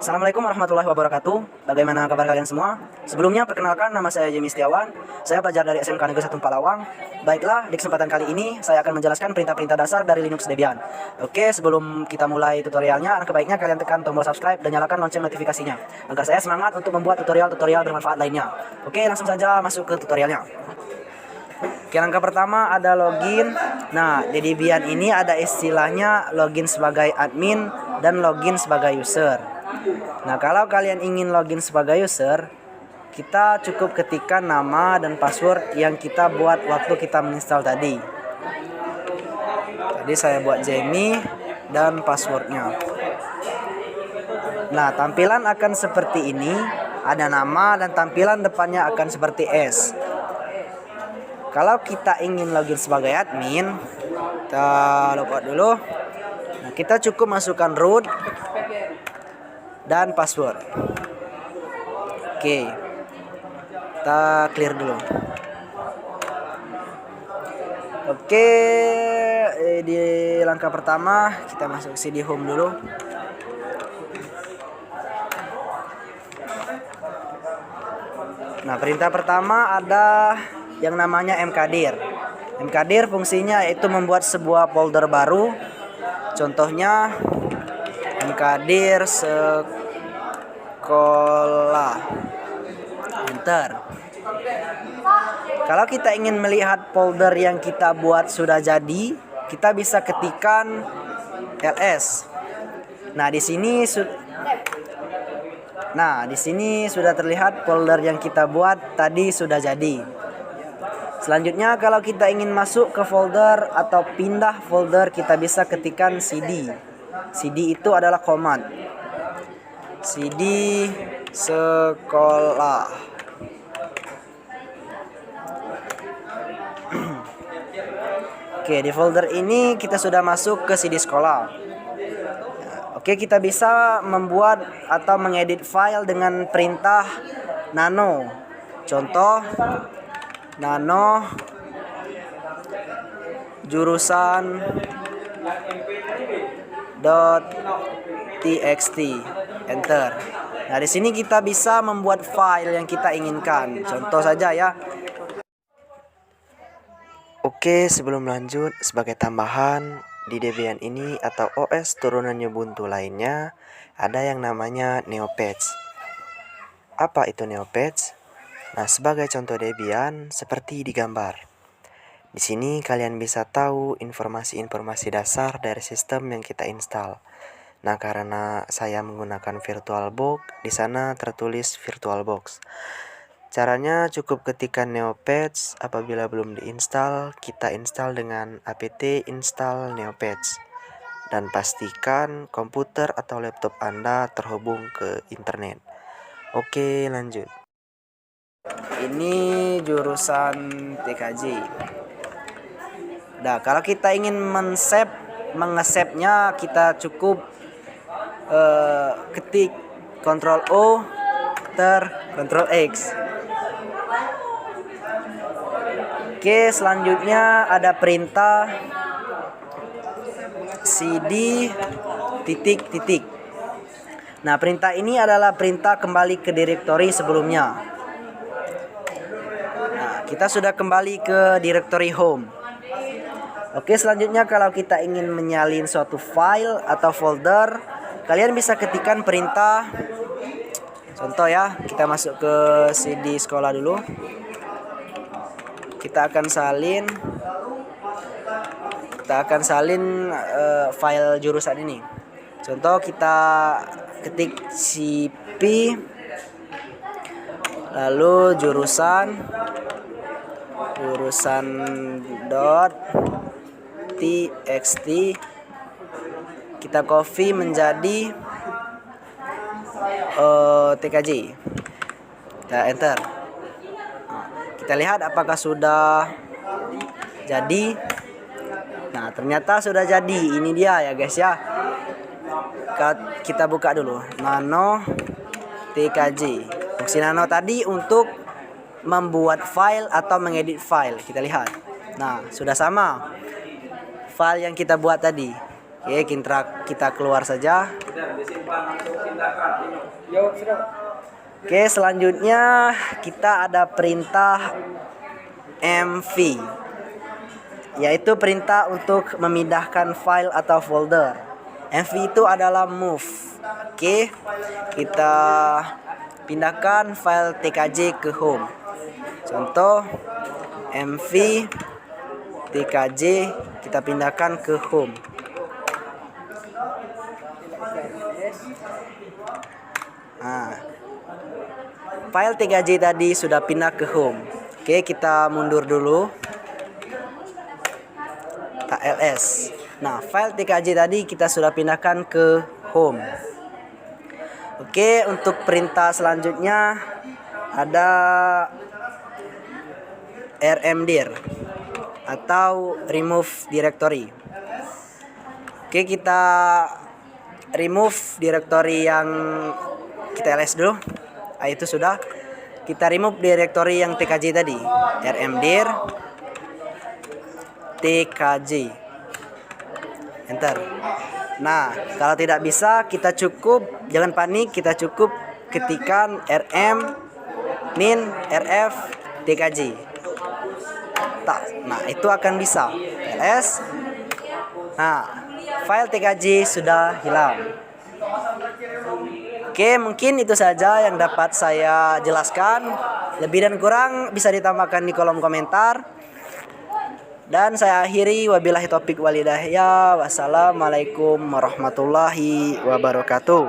Assalamualaikum warahmatullahi wabarakatuh. Bagaimana kabar kalian semua? Sebelumnya perkenalkan, nama saya Jimmy Setiawan. Saya pelajar dari SMK Negeri 1 Palawang. Baiklah, di kesempatan kali ini saya akan menjelaskan perintah-perintah dasar dari Linux Debian. Oke, sebelum kita mulai tutorialnya, alangkah baiknya kalian tekan tombol subscribe dan nyalakan lonceng notifikasinya agar saya semangat untuk membuat tutorial-tutorial bermanfaat lainnya. Oke, langsung saja masuk ke tutorialnya. Oke, langkah pertama ada login. Nah, di Debian ini ada istilahnya login sebagai admin dan login sebagai user. Nah, kalau kalian ingin login sebagai user, kita cukup ketikkan nama dan password yang kita buat waktu kita menginstal tadi. Tadi saya buat Jamie dan passwordnya. Nah, tampilan akan seperti ini. Ada nama dan tampilan depannya akan seperti S. Kalau kita ingin login sebagai admin, kita logout dulu. Nah, kita cukup masukkan root dan password. Oke, kita clear dulu. Oke, di langkah pertama kita masuk CD home dulu. Nah, perintah pertama ada yang namanya mkdir. Mkdir fungsinya yaitu membuat sebuah folder baru. Contohnya mkdir sekolah. Enter. Kalau kita ingin melihat folder yang kita buat sudah jadi, kita bisa ketikkan ls. Nah, di sini sudah terlihat folder yang kita buat tadi sudah jadi. Selanjutnya, kalau kita ingin masuk ke folder atau pindah folder, kita bisa ketikkan cd. cd itu adalah command. cd sekolah. Oke, di folder ini kita sudah masuk ke cd sekolah. Oke, kita bisa membuat atau mengedit file dengan perintah nano. Contoh, nano jurusan .txt, enter. Nah, di sini kita bisa membuat file yang kita inginkan. Contoh saja ya. Oke, sebelum lanjut, sebagai tambahan di Debian ini atau OS turunan Ubuntu lainnya ada yang namanya Neopets. Apa itu Neopets? Nah, sebagai contoh Debian seperti di gambar. Di sini kalian bisa tahu informasi-informasi dasar dari sistem yang kita install. Nah, karena saya menggunakan VirtualBox, di sana tertulis VirtualBox. Caranya cukup ketikkan Neopets. Apabila belum diinstal, kita install dengan apt install Neopets. Dan pastikan komputer atau laptop Anda terhubung ke internet. Oke, lanjut. Ini jurusan TKJ. Nah, kalau kita ingin mengesepnya, kita cukup ketik Ctrl O, Ctrl X. Oke, selanjutnya ada perintah cd titik. Nah, perintah ini adalah perintah kembali ke direktori sebelumnya. Nah, kita sudah kembali ke direktori home. Oke, selanjutnya kalau kita ingin menyalin suatu file atau folder, kalian bisa ketikkan perintah. Contoh ya, kita masuk ke cd sekolah dulu. Kita akan salin file jurusan ini. Contoh, kita ketik cp lalu jurusan .txt, kita copy menjadi TKJ. Kita enter. Kita lihat apakah sudah jadi. Nah, ternyata sudah jadi. Ini dia ya guys ya. Kita buka dulu nano TKJ. Fungsi nano tadi untuk membuat file atau mengedit file. Kita lihat. Nah, sudah sama file yang kita buat tadi. Oke, kita keluar saja. Oke, selanjutnya kita ada perintah mv, yaitu perintah untuk memindahkan file atau folder. mv itu adalah move. Oke, kita pindahkan file tkj ke home. Contoh mv tkj kita pindahkan ke home. Nah, file tkj tadi sudah pindah ke home. Oke, kita mundur dulu. ls. Nah, file tkj tadi kita sudah pindahkan ke home. Oke, untuk perintah selanjutnya ada rmdir atau remove directory. Oke, kita remove directory yang kita ls dulu. Nah, itu sudah. Kita remove directory yang tkj tadi. rmdir tkj. Enter. Nah, kalau tidak bisa, kita cukup, jangan panik, kita cukup ketikkan rm min rf tkj. Nah, itu akan bisa. ls. Nah, file tkj sudah hilang. Oke, mungkin itu saja yang dapat saya jelaskan. Lebih dan kurang bisa ditambahkan di kolom komentar. Dan saya akhiri, wabillahi taufik walhidayah. Wassalamualaikum warahmatullahi wabarakatuh.